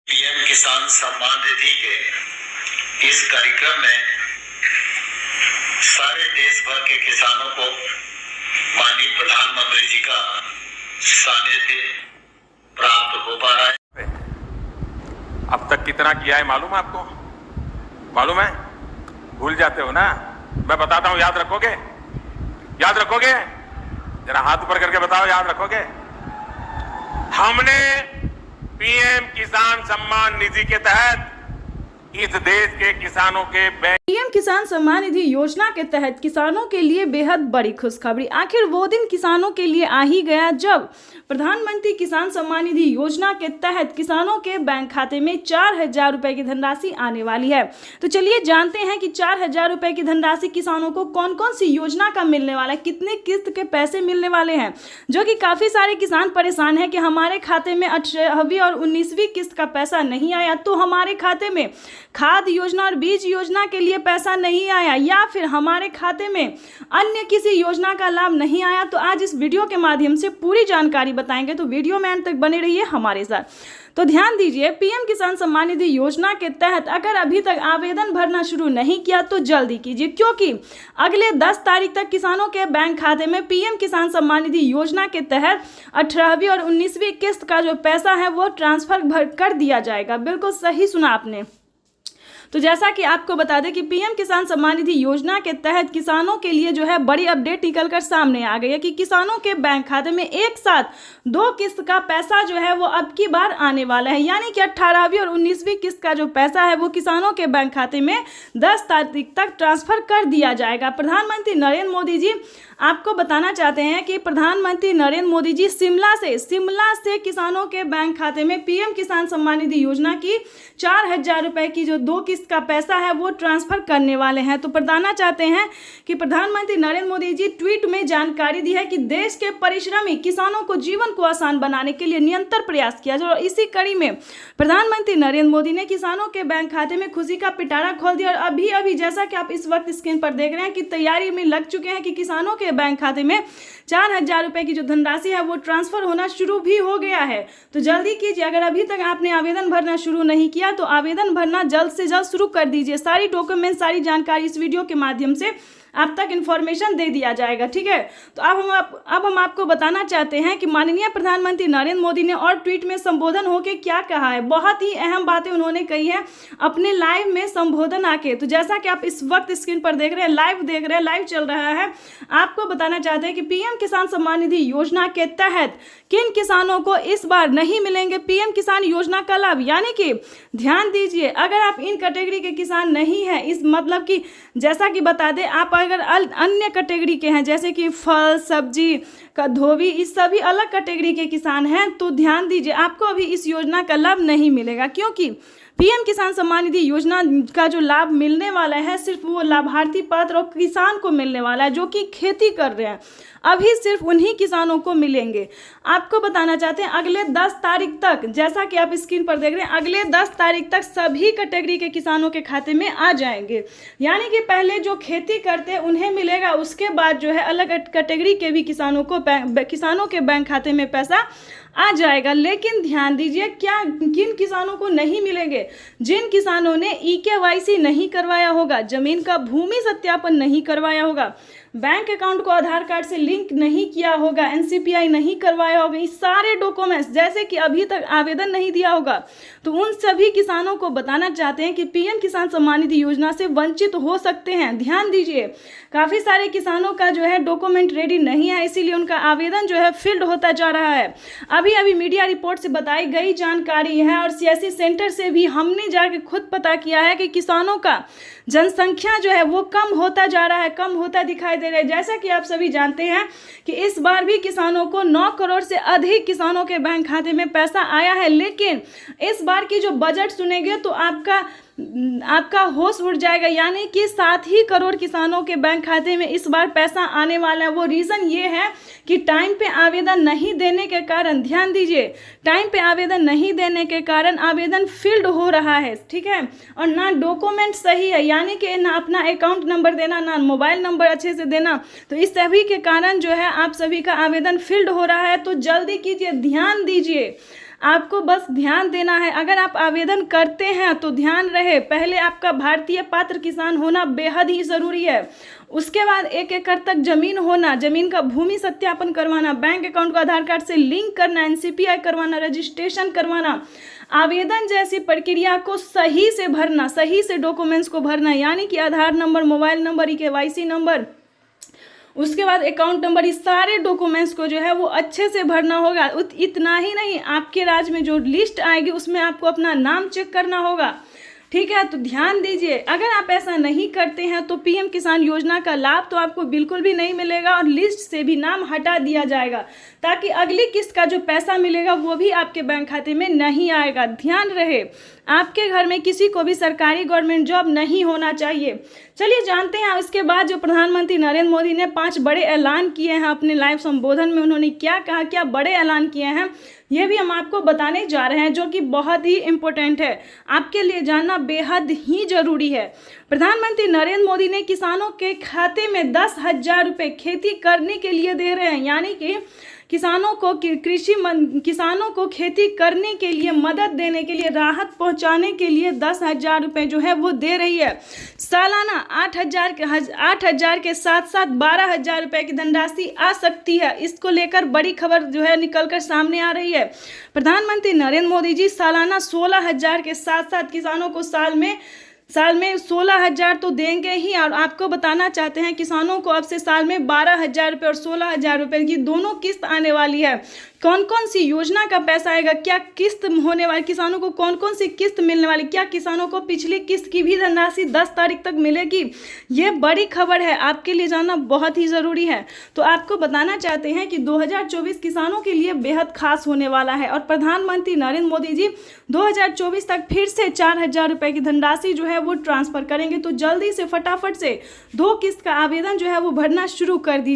PM किसान सम्मान निधि के इस कार्यक्रम में सारे देश भर के किसानों को माननीय प्रधानमंत्री जी का सानिध्य प्राप्त हो पा रहा है। अब तक कितना किया है मालूम है आपको? मालूम है? भूल जाते हो ना? मैं बताता हूं, याद रखोगे? याद रखोगे? जरा हाथ ऊपर करके बताओ, याद रखोगे? हमने पीएम किसान सम्मान निधि के तहत इस देश के किसानों के पीएम किसान सम्मान निधि योजना के तहत किसानों के लिए बेहद बड़ी खुशखबरी। आखिर वो दिन किसानों के लिए आ ही गया जब प्रधानमंत्री किसान सम्मान निधि योजना के तहत किसानों के बैंक खाते में 4,000 रुपए की धनराशि आने वाली है। तो चलिए जानते हैं कि 4,000 रुपए की धनराशि किसानों को कौन कौन सी योजना का मिलने वाला है, कितने किस्त के पैसे मिलने वाले हैं। जो कि काफी सारे किसान परेशान हैं कि हमारे खाते में 18वीं और 19वीं किस्त का पैसा नहीं आया, तो हमारे खाते में खाद योजना और बीज योजना के लिए पैसा नहीं आया, या फिर हमारे खाते में अन्य किसी योजना का लाभ नहीं आया। तो आज इस वीडियो के माध्यम से पूरी जानकारी बताएंगे, तो वीडियो में अंत तक बने रहिए हमारे साथ। तो ध्यान दीजिए, पीएम किसान सम्मान निधि योजना के तहत अगर अभी तक आवेदन भरना शुरू नहीं किया तो जल्दी कीजिए, क्योंकि अगले 10 तारीख तक किसानों के बैंक खाते में पीएम किसान सम्मान निधि योजना के तहत 18वीं और 19वीं किस्त का जो पैसा है वो ट्रांसफर कर दिया जाएगा। बिल्कुल सही सुना आपने। तो जैसा कि आपको बता दें कि पीएम किसान सम्मान निधि योजना के तहत किसानों के लिए जो है बड़ी अपडेट निकलकर सामने आ गई है कि किसानों के बैंक खाते में एक साथ 2 किस्त का पैसा जो है वो अब की बार आने वाला है। यानी कि 18वीं और 19वीं किस्त का जो पैसा है वो किसानों के बैंक खाते में 10 तारीख तक ट्रांसफर कर दिया जाएगा। प्रधानमंत्री नरेंद्र मोदी जी आपको बताना चाहते हैं कि प्रधानमंत्री नरेंद्र मोदी जी शिमला से किसानों के बैंक खाते में पीएम किसान सम्मान निधि योजना की 4,000 रुपए की जो 2 किस्त का पैसा है वो ट्रांसफर करने वाले हैं। तो बताना चाहते हैं कि प्रधानमंत्री नरेंद्र मोदी जी ट्वीट में जानकारी दी है कि देश के परिश्रमी किसानों को जीवन को आसान बनाने के लिए निरंतर प्रयास किया जाए। और इसी कड़ी में प्रधानमंत्री नरेंद्र मोदी ने किसानों के बैंक खाते में खुशी का पिटारा खोल दिया। और अभी जैसा कि आप इस वक्त स्क्रीन पर देख रहे हैं कि तैयारी में लग चुके हैं कि किसानों के बैंक खाते में 4,000 रुपए की जो धनराशि है वो ट्रांसफर होना शुरू भी हो गया है। तो जल्दी कीजिए, अगर अभी तक आपने आवेदन भरना शुरू नहीं किया तो आवेदन भरना जल्द से जल्द शुरू कर दीजिए। सारी डॉक्यूमेंट, सारी जानकारी इस वीडियो के माध्यम से आप तक इन्फॉर्मेशन दे दिया जाएगा, ठीक है। तो अब हम आपको बताना चाहते हैं कि माननीय प्रधानमंत्री नरेंद्र मोदी ने और ट्वीट में संबोधन होकर क्या कहा है। बहुत ही अहम बातें उन्होंने कही है अपने लाइव में संबोधन आके। तो जैसा कि आप इस वक्त स्क्रीन पर देख रहे हैं, लाइव चल रहा है, आपको बताना चाहते हैं कि पीएम किसान सम्मान निधि योजना के तहत किन किसानों को इस बार नहीं मिलेंगे पीएम किसान योजना का लाभ। यानी कि ध्यान दीजिए, अगर आप इन कैटेगरी के किसान नहीं हैं, इस मतलब कि जैसा कि बता दें, आप अगर अन्य कैटेगरी के हैं जैसे कि फल, सब्जी का धोबी, इस सभी अलग कैटेगरी के किसान हैं, तो ध्यान दीजिए आपको अभी इस योजना का लाभ नहीं मिलेगा। क्योंकि पीएम किसान सम्मान निधि योजना का जो लाभ मिलने वाला है सिर्फ वो लाभार्थी पात्र और किसान को मिलने वाला है जो कि खेती कर रहे हैं। अभी सिर्फ उन्हीं किसानों को मिलेंगे। आपको बताना चाहते हैं अगले 10 तारीख तक, जैसा कि आप स्क्रीन पर देख रहे हैं, अगले 10 तारीख तक सभी कैटेगरी के किसानों के खाते में आ जाएंगे। यानी कि पहले जो खेती करते हैं उन्हें मिलेगा, उसके बाद जो है अलग कैटेगरी के भी किसानों के बैंक खाते में पैसा आ जाएगा। लेकिन ध्यान दीजिए, किन किसानों को नहीं मिलेंगे? जिन किसानों ने EKYC नहीं करवाया होगा, जमीन का भूमि सत्यापन नहीं करवाया होगा, बैंक अकाउंट को आधार कार्ड से लिंक नहीं किया होगा, NCPI नहीं करवाया होगा, इस सारे डॉक्यूमेंट्स जैसे कि अभी तक आवेदन नहीं दिया होगा, तो उन सभी किसानों को बताना चाहते हैं कि पीएम किसान सम्मान निधि योजना से वंचित हो सकते हैं। ध्यान दीजिए, काफ़ी सारे किसानों का जो है डॉक्यूमेंट रेडी नहीं है, इसीलिए उनका आवेदन जो है फील्ड होता जा रहा है। अभी मीडिया रिपोर्ट से बताई गई जानकारी है और CSC सेंटर से भी हमने जाके खुद पता किया है कि किसानों का जनसंख्या जो है वो कम होता जा रहा है, कम होता दिखाई दे रहा है। जैसा कि आप सभी जानते हैं कि इस बार भी किसानों को 9 करोड़ से अधिक किसानों के बैंक खाते में पैसा आया है। लेकिन इस बार की जो बजट सुनेंगे तो आपका होश उड़ जाएगा। यानी कि 7 ही करोड़ किसानों के बैंक खाते में इस बार पैसा आने वाला है। वो रीज़न ये है कि टाइम पे आवेदन नहीं देने के कारण, ध्यान दीजिए, टाइम पे आवेदन नहीं देने के कारण आवेदन फील्ड हो रहा है, ठीक है। और ना डॉक्यूमेंट सही है, यानी कि ना अपना अकाउंट नंबर देना, ना मोबाइल नंबर अच्छे से देना, तो इस सभी के कारण जो है आप सभी का आवेदन फील्ड हो रहा है। तो जल्दी कीजिए, ध्यान दीजिए, आपको बस ध्यान देना है। अगर आप आवेदन करते हैं तो ध्यान रहे, पहले आपका भारतीय पात्र किसान होना बेहद ही ज़रूरी है। उसके बाद 1 एकड़ तक जमीन होना, जमीन का भूमि सत्यापन करवाना, बैंक अकाउंट को आधार कार्ड से लिंक करना, NCPI करवाना, रजिस्ट्रेशन करवाना, आवेदन जैसी प्रक्रिया को सही से भरना, सही से डॉक्यूमेंट्स को भरना, यानी कि Aadhaar number, mobile number, KYC number, उसके बाद अकाउंट नंबर, इस सारे डॉक्यूमेंट्स को जो है वो अच्छे से भरना होगा। इतना ही नहीं, आपके राज्य में जो लिस्ट आएगी उसमें आपको अपना नाम चेक करना होगा। ठीक है, तो ध्यान दीजिए, अगर आप ऐसा नहीं करते हैं तो PM किसान योजना का लाभ तो आपको बिल्कुल भी नहीं मिलेगा और लिस्ट से भी नाम हटा दिया जाएगा, ताकि अगली किस्त का जो पैसा मिलेगा वो भी आपके बैंक खाते में नहीं आएगा। ध्यान रहे, आपके घर में किसी को भी सरकारी गवर्नमेंट जॉब नहीं होना चाहिए। चलिए जानते हैं इसके बाद जो प्रधानमंत्री नरेंद्र मोदी ने 5 बड़े ऐलान किए हैं अपने लाइव संबोधन में, उन्होंने क्या कहा, क्या बड़े ऐलान किए हैं, ये भी हम आपको बताने जा रहे हैं, जो कि बहुत ही इम्पोर्टेंट है, आपके लिए जानना बेहद ही जरूरी है। प्रधानमंत्री नरेंद्र मोदी ने किसानों के खाते में 10,000 रुपये खेती करने के लिए दे रहे हैं, यानी कि किसानों को खेती करने के लिए मदद देने के लिए, राहत पहुंचाने के लिए 10,000 रुपये जो है वो दे रही है। सालाना 8,000 के साथ साथ 12,000 रुपये की धनराशि आ सकती है। इसको लेकर बड़ी खबर जो है निकलकर सामने आ रही है। प्रधानमंत्री नरेंद्र मोदी जी सालाना 16,000 के साथ साथ किसानों को साल में 16,000 तो देंगे ही, और आपको बताना चाहते हैं किसानों को अब से साल में 12,000 रुपये और 16,000 रुपये की दोनों किस्त आने वाली है। कौन कौन सी योजना का पैसा आएगा, क्या किस्त होने वाली, किसानों को कौन कौन सी किस्त मिलने वाली, क्या किसानों को पिछली किस्त की भी धनराशि 10 तारीख तक मिलेगी, ये बड़ी खबर है, आपके लिए जानना बहुत ही ज़रूरी है। तो आपको बताना चाहते हैं कि 2024 किसानों के लिए बेहद खास होने वाला है और प्रधानमंत्री नरेंद्र मोदी जी 2024 तक फिर से 4,000 रुपये की धनराशि जो है वो ट्रांसफ़र करेंगे। तो जल्दी से फटाफट से 2 किस्त का आवेदन जो है वो भरना शुरू कर दीजिए।